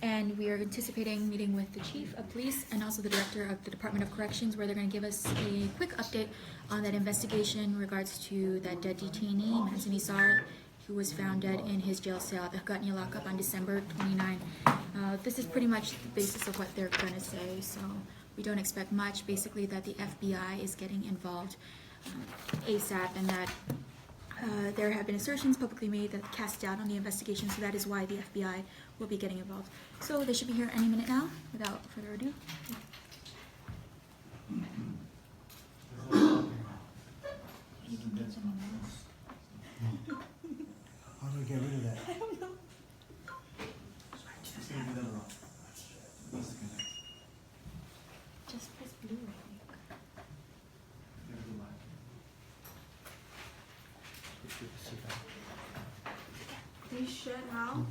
and we are anticipating meeting with the Chief of Police and also the Director of the Department of Corrections, where they're going to give us a quick update on that investigation in regards to that dead detainee, Manson Isar, who was found dead in his jail cell at the Hagatna lockup on December 29. This is pretty much the basis of what they're going to say, so we don't expect much. Basically that the FBI is getting involved ASAP, and that there have been assertions publicly made that cast doubt on the investigation, so that is why the FBI will be getting involved. So they should be here any minute now. Without further ado. How do I get rid of that? I don't know. Just press blue, I think. Please shut now.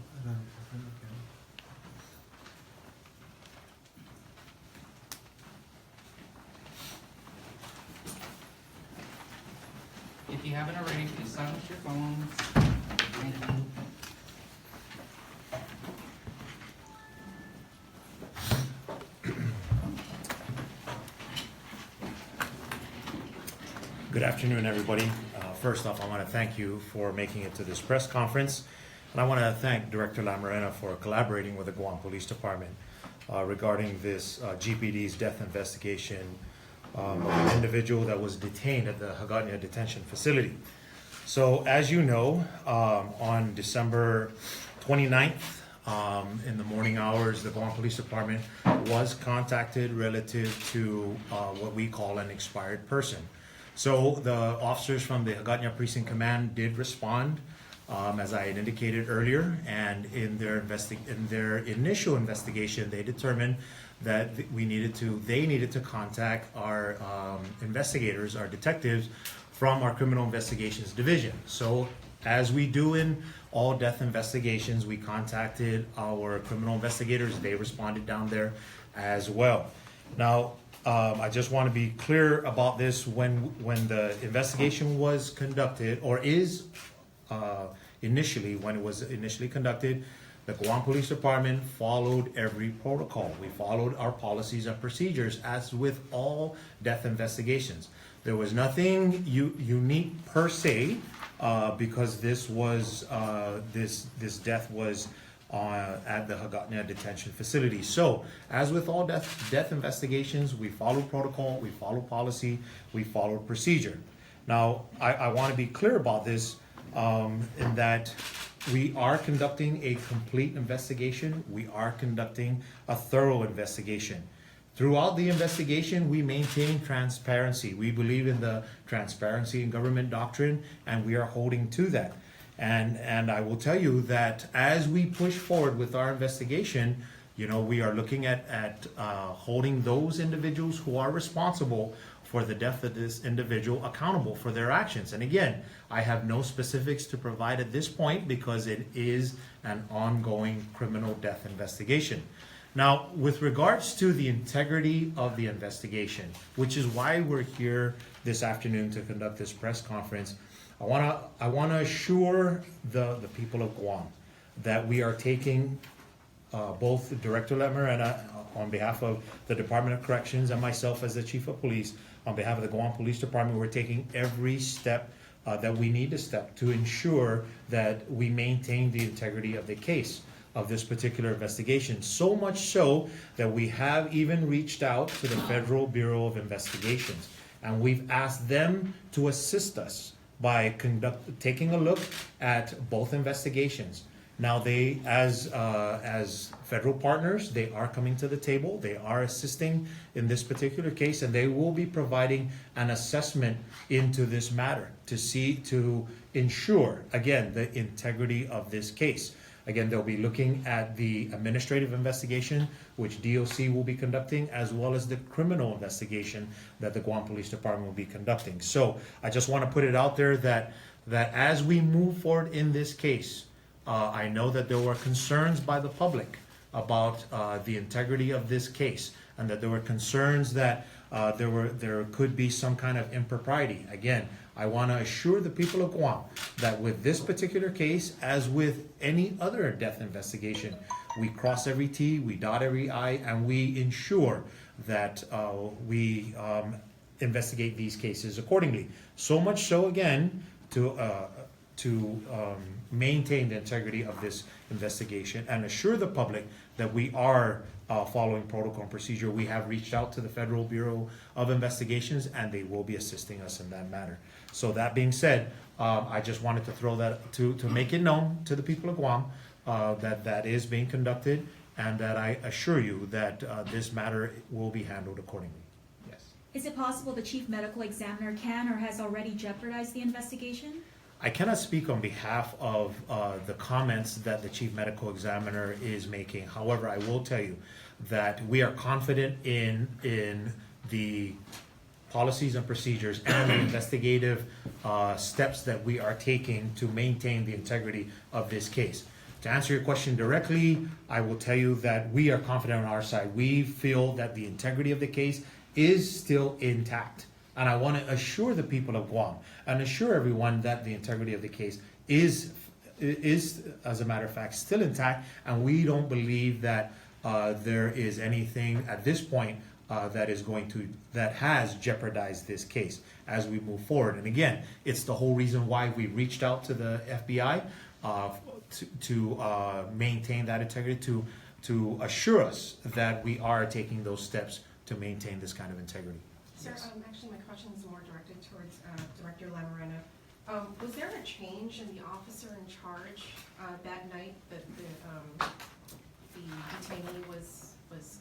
If you haven't already, please silence your phones. Thank you. Good afternoon, everybody. First off, I want to thank you for making it to this press conference. And I want to thank Director Lamarena for collaborating with the Guam Police Department regarding this GPD's death investigation of an individual that was detained at the Hagatna Detention Facility. So as you know, on December 29th, in the morning hours, the Guam Police Department was contacted relative to what we call an expired person. So the officers from the Hagatna Precinct Command did respond, as I had indicated earlier, and in their initial investigation, they determined that they needed to contact our investigators, our detectives from our Criminal Investigations Division. So as we do in all death investigations, we contacted our criminal investigators. They responded down there as well. Now, I just want to be clear about this. When the investigation was conducted, or is initially, when it was initially conducted, the Guam Police Department followed every protocol. We followed our policies and procedures, as with all death investigations. There was nothing unique per se, because this was this death was at the Hagatna Detention Facility. So, as with all death investigations, we follow protocol, we follow policy, we follow procedure. Now, I want to be clear about this, in that we are conducting a complete investigation. We are conducting a thorough investigation. Throughout the investigation, we maintain transparency. We believe in the transparency in government doctrine, and we are holding to that. And I will tell you that as we push forward with our investigation, you know, we are looking at holding those individuals who are responsible for the death of this individual accountable for their actions. And again, I have no specifics to provide at this point because it is an ongoing criminal death investigation. Now, with regards to the integrity of the investigation, which is why we're here this afternoon to conduct this press conference, I wanna assure the people of Guam that we are taking both Director Lamarena on behalf of the Department of Corrections and myself as the Chief of Police on behalf of the Guam Police Department. We're taking every step that we need to step to ensure that we maintain the integrity of the case of this particular investigation. So much so that we have even reached out to the Federal Bureau of Investigations, and we've asked them to assist us by taking a look at both investigations. Now, they, as federal partners, they are coming to the table. They are assisting in this particular case, and they will be providing an assessment into this matter to ensure, again, the integrity of this case. Again, they'll be looking at the administrative investigation, which DOC will be conducting, as well as the criminal investigation that the Guam Police Department will be conducting. So I just want to put it out there that as we move forward in this case, I know that there were concerns by the public about the integrity of this case, and that there were concerns that there could be some kind of impropriety. Again, I want to assure the people of Guam that with this particular case, as with any other death investigation, we cross every T, we dot every I, and we ensure that we investigate these cases accordingly. So much so, again, to maintain the integrity of this investigation and assure the public that we are following protocol and procedure. We have reached out to the Federal Bureau of Investigations, and they will be assisting us in that matter. So that being said, I just wanted to throw that to make it known to the people of Guam that is being conducted, and that I assure you that this matter will be handled accordingly. Yes. Is it possible the chief medical examiner can or has already jeopardized the investigation? I cannot speak on behalf of the comments that the chief medical examiner is making. However, I will tell you that we are confident in the policies and procedures and the investigative steps that we are taking to maintain the integrity of this case. To answer your question directly, I will tell you that we are confident on our side. We feel that the integrity of the case is still intact. And I want to assure the people of Guam and assure everyone that the integrity of the case is, as a matter of fact, still intact. And we don't believe that there is anything at this point that has jeopardized this case as we move forward. And again, it's the whole reason why we reached out to the FBI to maintain that integrity, to assure us that we are taking those steps to maintain this kind of integrity. Sir, Yes. actually my question is more directed towards Director Lamarena. Was there a change in the officer in charge that night that the detainee was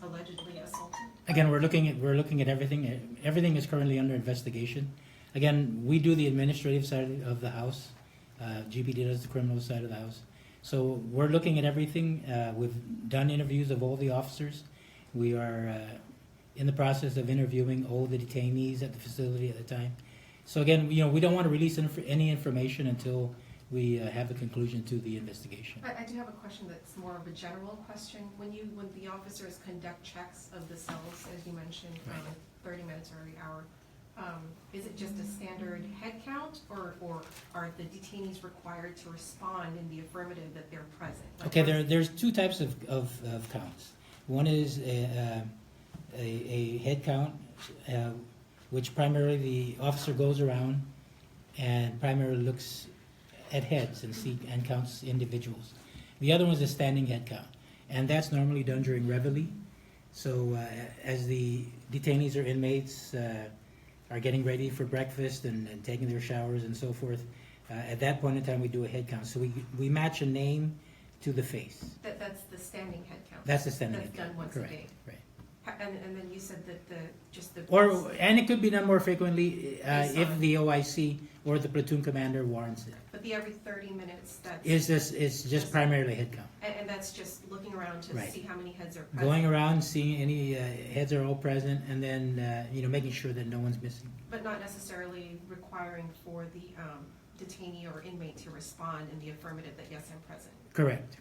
allegedly assaulted? Again, we're looking at everything. Everything is currently under investigation. Again, we do the administrative side of the house. GPD does the criminal side of the house. So we're looking at everything. We've done interviews of all the officers. We are in the process of interviewing all the detainees at the facility at the time. So again, we don't want to release any information until we have a conclusion to the investigation. I do have a question that's more of a general question. When the officers conduct checks of the cells, as you mentioned, 30 minutes or every hour, is it just a standard head count, or are the detainees required to respond in the affirmative that they're present? Like, Okay, there's two types of counts. One is a head count, which primarily the officer goes around and primarily looks at heads and counts individuals. The other one is a standing head count, and that's normally done during reveille. So as the detainees or inmates are getting ready for breakfast and taking their showers and so forth, at that point in time we do a head count. So we match a name to the face. That's the standing head count? That's the standing head That's count. done once Correct. a day? Right. And then you said that And it could be done more frequently if Yes. the OIC or the platoon commander warrants it. But the every 30 minutes, that's... It's just primarily head count. And that's just looking around to Right. see how many heads are present? Going around, seeing any heads are all present, and then making sure that no one's missing. But not necessarily requiring for the detainee or inmate to respond in the affirmative that, yes, I'm present? Correct.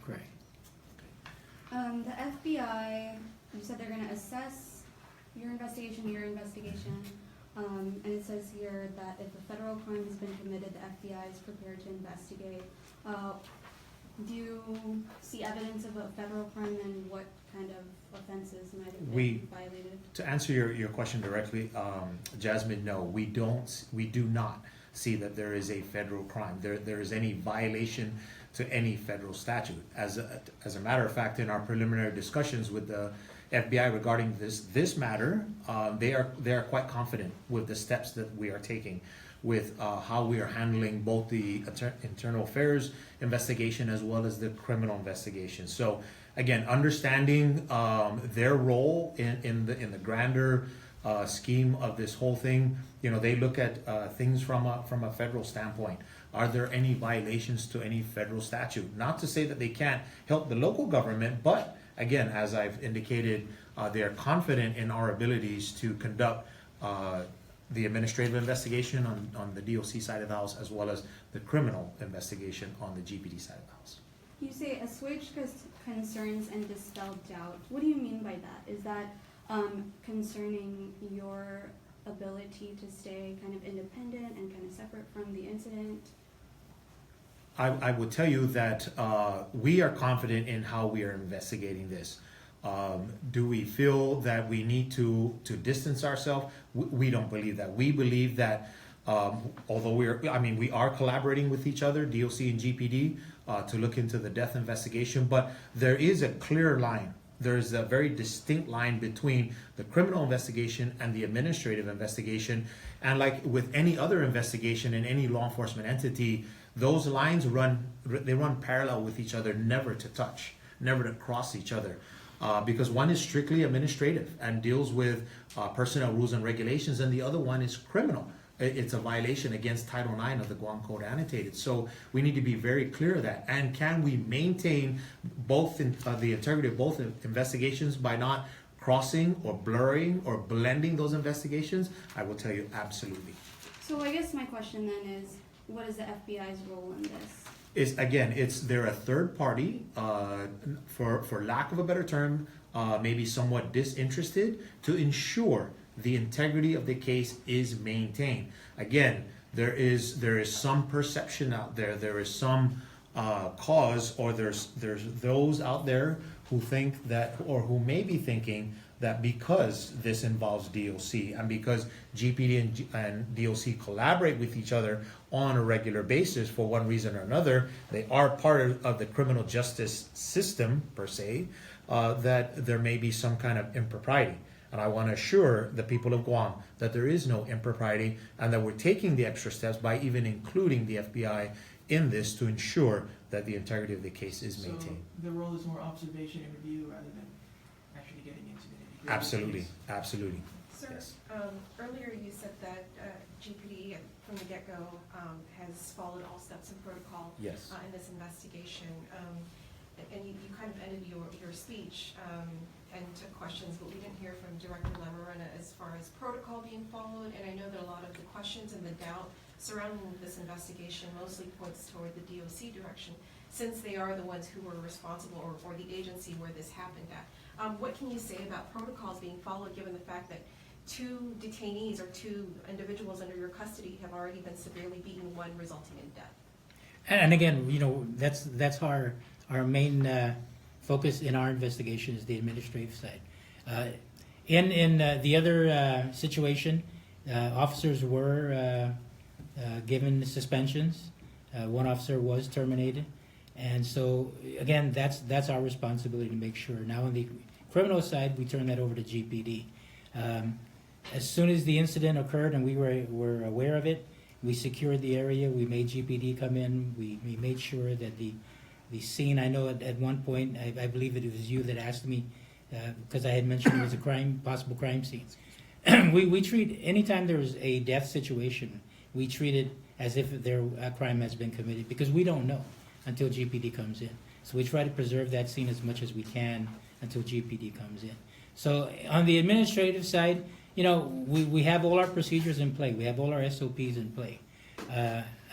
The FBI, you said they're gonna assess your investigation, and it says here that if a federal crime has been committed, the FBI is prepared to investigate. Do you see evidence of a federal crime, and what kind of offenses might have been violated? To answer your question directly, Jasmine, no, we do not see that there is a federal crime. There is any violation to any federal statute. As a matter of fact, in our preliminary discussions with the FBI regarding this matter, they are quite confident with the steps that we are taking, with how we are handling both the internal affairs investigation as well as the criminal investigation. So again, understanding their role in the grander scheme of this whole thing, they look at things from a federal standpoint. Are there any violations to any federal statute? Not to say that they can't help the local government, but again, as I've indicated, they are confident in our abilities to conduct the administrative investigation on the DOC side of the house, as well as the criminal investigation on the GPD side of the house. You say assuage concerns and dispel doubt. What do you mean by that? Is that concerning your ability to stay kind of independent and kind of separate from the incident? I would tell you that we are confident in how we are investigating this. Do we feel that we need to distance ourselves? We don't believe that. We believe that although we are collaborating with each other, DOC and GPD, to look into the death investigation, but there is a clear line. There's a very distinct line between the criminal investigation and the administrative investigation. And like with any other investigation in any law enforcement entity, those lines run parallel with each other, never to touch, never to cross each other. Because one is strictly administrative and deals with personnel rules and regulations, and the other one is criminal. It's a violation against Title IX of the Guam Code Annotated. So we need to be very clear of that. And can we maintain both the integrity of both investigations by not crossing or blurring or blending those investigations? I will tell you absolutely. So I guess my question then is, what is the FBI's role in this? They're a third party, for lack of a better term, maybe somewhat disinterested, to ensure the integrity of the case is maintained. Again, there is some perception out there. There is some cause, or there's those out there who think that, or who may be thinking that because this involves DOC and because GPD and DOC collaborate with each other on a regular basis for one reason or another, they are part of the criminal justice system per se, that there may be some kind of impropriety. And I want to assure the people of Guam that there is no impropriety and that we're taking the extra steps by even including the FBI in this to ensure that the integrity of the case is maintained. So the role is more observation and review rather than actually getting into the nitty-gritty. Absolutely, absolutely. Sir, Yes. earlier you said that GPD from the get-go has followed all steps and protocol Yes. in this investigation. And you kind of ended your speech and took questions, but we didn't hear from Director Lamarena as far as protocol being followed. And I know that a lot of the questions and the doubt surrounding this investigation mostly points toward the DOC direction, since they are the ones who were responsible, or the agency where this happened at. What can you say about protocols being followed, given the fact that 2 detainees or 2 individuals under your custody have already been severely beaten, one resulting in death? And again, that's our main focus in our investigation is the administrative side. In the other situation, officers were given suspensions. One officer was terminated, and so again, that's our responsibility to make sure. Now, on the criminal side, we turn that over to GPD. As soon as the incident occurred and we were aware of it, we secured the area. We made GPD come in. We made sure that the scene, I know at one point, I believe it was you that asked me, because I had mentioned it was a possible crime scene. we treat, anytime there's a death situation, we treat it as if a crime has been committed, because we don't know until GPD comes in. So we try to preserve that scene as much as we can until GPD comes in. So on the administrative side, we have all our procedures in play. We have all our SOPs in play.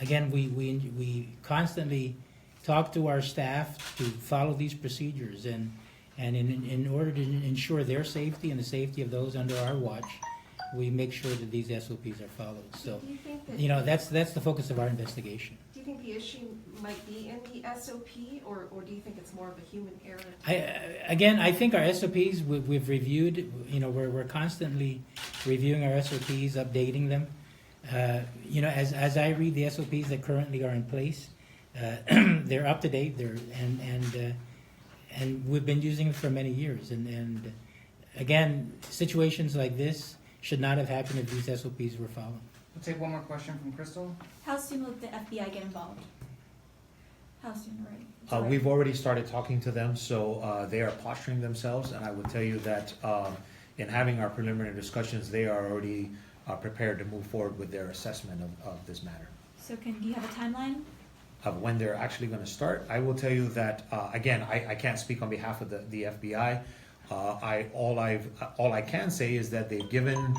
Again, we constantly talk to our staff to follow these procedures, and in order to ensure their safety and the safety of those under our watch, we make sure that these SOPs are followed. So, Do you think that, that's the focus of our investigation. do you think the issue might be in the SOP, or do you think it's more of a human error? I think our SOPs we've reviewed. We're constantly reviewing our SOPs, updating them. As I read the SOPs that currently are in place, they're up to date. And we've been using them for many years. And again, situations like this should not have happened if these SOPs were followed. We'll take one more question from Crystal. How soon will the FBI get involved? How soon, right? We've already started talking to them, so they are posturing themselves, and I will tell you that in having our preliminary discussions, they are already prepared to move forward with their assessment of this matter. So do you have a timeline? Of when they're actually going to start, I will tell you that again, I can't speak on behalf of the FBI. All I can say is that they've given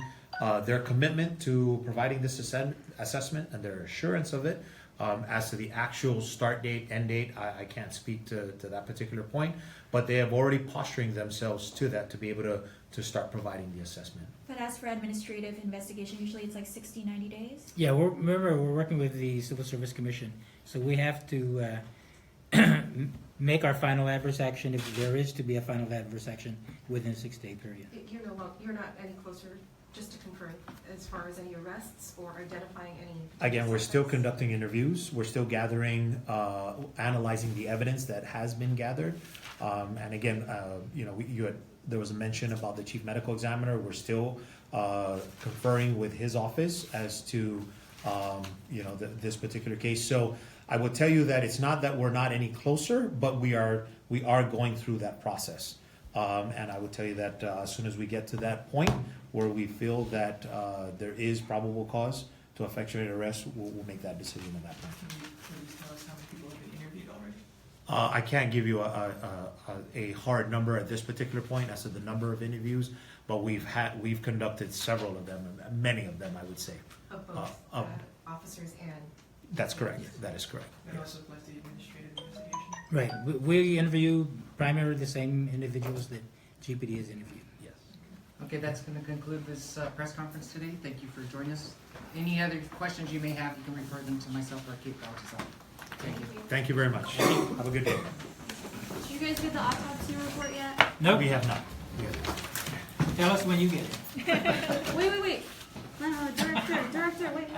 their commitment to providing this assessment and their assurance of it. As to the actual start date, end date, I can't speak to that particular point, but they have already posturing themselves to that to be able to start providing the assessment. But as for administrative investigation, usually it's like 60, 90 days? Yeah, we're working with the Civil Service Commission So we have to make our final adverse action, if there is to be a final adverse action, within a 6-day period. You're not any closer, just to confirm, as far as any arrests or identifying any? Again, we're still suspects? conducting interviews, we're still gathering, analyzing the evidence that has been gathered. And again, you know, there was a mention about the chief medical examiner, we're still conferring with his office as to, you know, this particular case. So I will tell you that it's not that we're not any closer, but we are going through that process. And I would tell you that as soon as we get to that point where we feel that there is probable cause to effectuate arrest, we'll make that decision at that point. Can you please tell us how many people have been interviewed already? I can't give you a hard number at this particular point as to the number of interviews, but we've conducted several of them, many of them, I would say. Of both of- officers and? That's correct. That is correct. That Yes. also applies to the administrative investigation. Right, we interview primarily the same individuals that GPD has interviewed. Yes. Okay, that's gonna conclude this press conference today. Thank you for joining us. Any other questions you may have, you can refer them to myself or Kate Baltazar. Thank you. Thank you very much. Have a good day. Did you guys get the autopsy report yet? No, We have not. tell us when you get it. Wait. No, director, wait.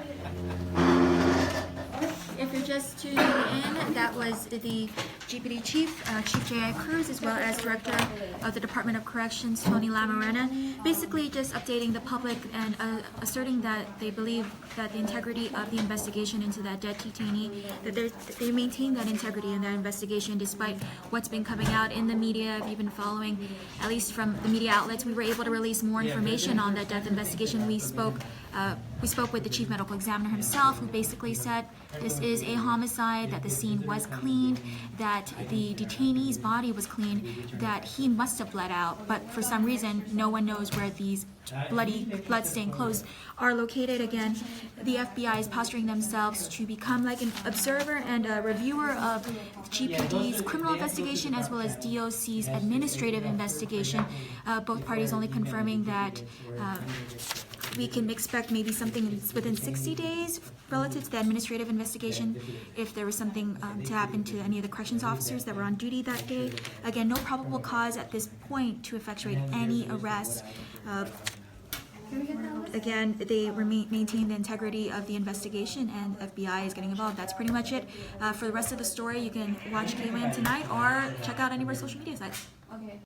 If you're just tuning in, that was the GPD Chief, Chief J.I. Cruz, as well as Director of the Department of Corrections, Tony Lamarena, basically just updating the public and asserting that they believe that the integrity of the investigation into that dead detainee, that they maintain that integrity in that investigation despite what's been coming out in the media. If you've been following, at least from the media outlets, we were able to release more information on that death investigation. We spoke with the chief medical examiner himself, who basically said this is a homicide, that the scene was cleaned, that the detainee's body was cleaned, that he must have bled out, but for some reason, no one knows where these blood-stained clothes are located. Again, the FBI is posturing themselves to become like an observer and a reviewer of GPD's criminal investigation as well as DOC's administrative investigation. Both parties only confirming that we can expect maybe something within 60 days relative to the administrative investigation if there was something to happen to any of the corrections officers that were on duty that day. Again, no probable cause at this point to effectuate any arrests. Again, they maintain the integrity of the investigation, and FBI is getting involved. That's pretty much it. For the rest of the story, you can watch KWAM tonight or check out any of our social media sites. Okay.